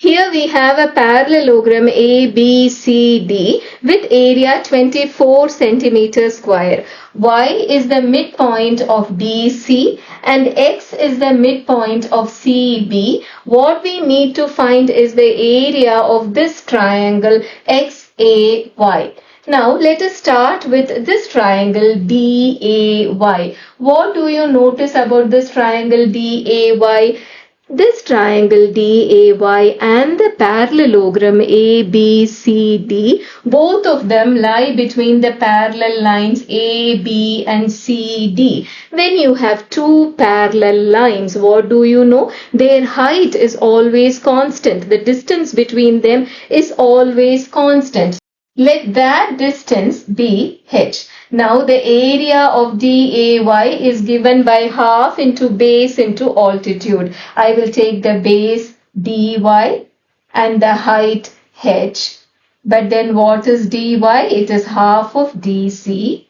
Here we have a parallelogram ABCD with area 24 centimeters square. Y is the midpoint of BC and X is the midpoint of CB. What we need to find is the area of this triangle XAY. Now let us start with this triangle DAY. What do you notice about this triangle DAY? This triangle DAY and the parallelogram ABCD, both of them lie between the parallel lines AB and CD. When you have two parallel lines, what do you know? Their height is always constant. The distance between them is always constant. Let that distance be h. Now the area of DAY is given by half into base into altitude. I will take the base dy and the height h. But then what is dy? It is half of dc.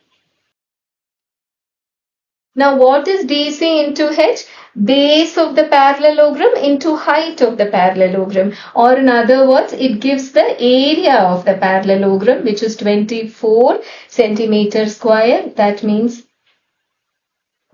Now what is dc into h? Base of the parallelogram into height of the parallelogram, or in other words, it gives the area of the parallelogram, which is 24 centimeters square. That means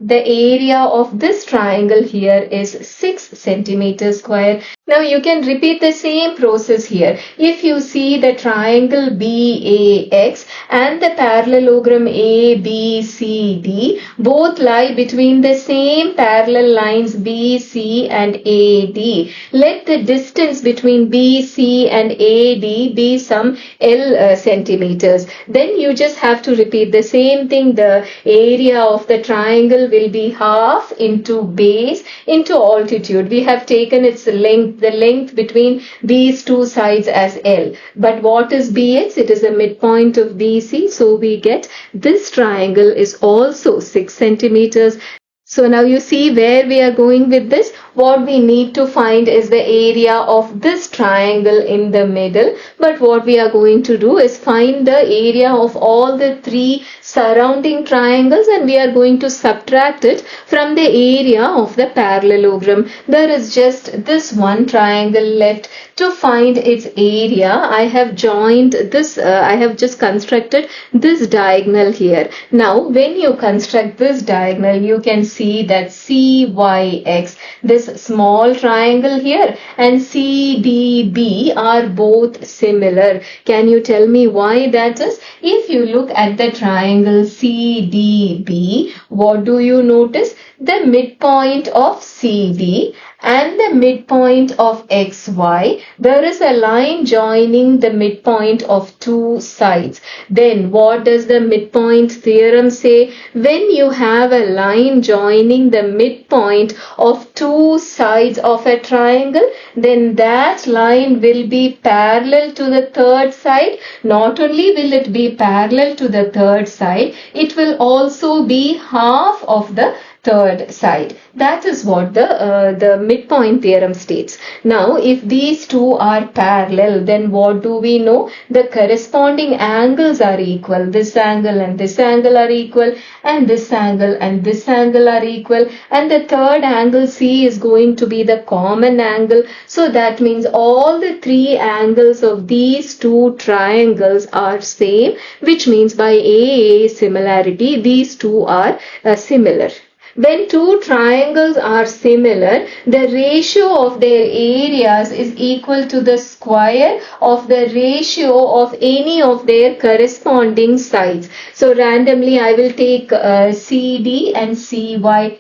the area of this triangle here is 6 centimeters square. Now you can repeat the same process here. If you see the triangle BAX and the parallelogram ABCD, both lie between the same parallel lines BC and AD. Let the distance between BC and AD be some L centimeters. Then you just have to repeat the same thing. The area of the triangle will be half into base into altitude. We have taken its length, the length between these two sides as L. But what is BX? It is the midpoint of BC. So we get this triangle is also 6 centimeters. So now you see where we are going with this. What we need to find is the area of this triangle in the middle. But what we are going to do is find the area of all the three surrounding triangles, and we are going to subtract it from the area of the parallelogram. There is just this one triangle left to find its area. I have joined this, I have just constructed this diagonal here. Now when you construct this diagonal, you can see that CYX, this small triangle here, and CDB are both similar. Can you tell me why that is? If you look at the triangle CDB, what do you notice? The midpoint of CD and the midpoint of XY, there is a line joining the midpoint of two sides. Then what does the midpoint theorem say? When you have a line joining the midpoint of two sides of a triangle, then that line will be parallel to the third side. Not only will it be parallel to the third side, it will also be half of the third side. That is what the midpoint theorem states. Now if these two are parallel, then what do we know? The corresponding angles are equal. This angle and this angle are equal, and this angle and this angle are equal, and the third angle C is going to be the common angle. So that means all the three angles of these two triangles are same, which means by AA similarity, these two are similar. When two triangles are similar, the ratio of their areas is equal to the square of the ratio of any of their corresponding sides. So randomly I will take CD and CY.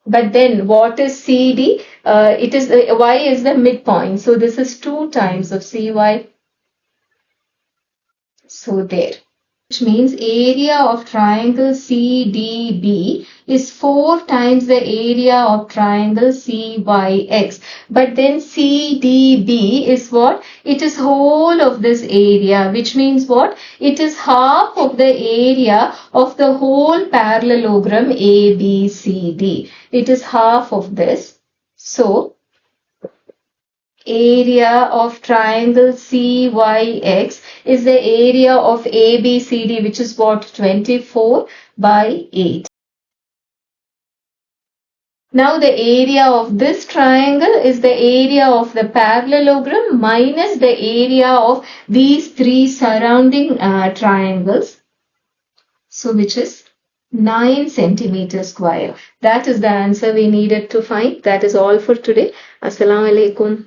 But then what is CD? It is Y is the midpoint. So this is 2 times of CY. So there. Which means area of triangle CDB is 4 times the area of triangle CYX. But then CDB is what? It is whole of this area, which means what? It is half of the area of the whole parallelogram ABCD. It is half of this. So area of triangle CYX is the area of ABCD, which is what? 24 by 8. Now the area of this triangle is the area of the parallelogram minus the area of these three surrounding triangles. So which is 9 centimeters square. That is the answer we needed to find. That is all for today. Assalamu alaikum.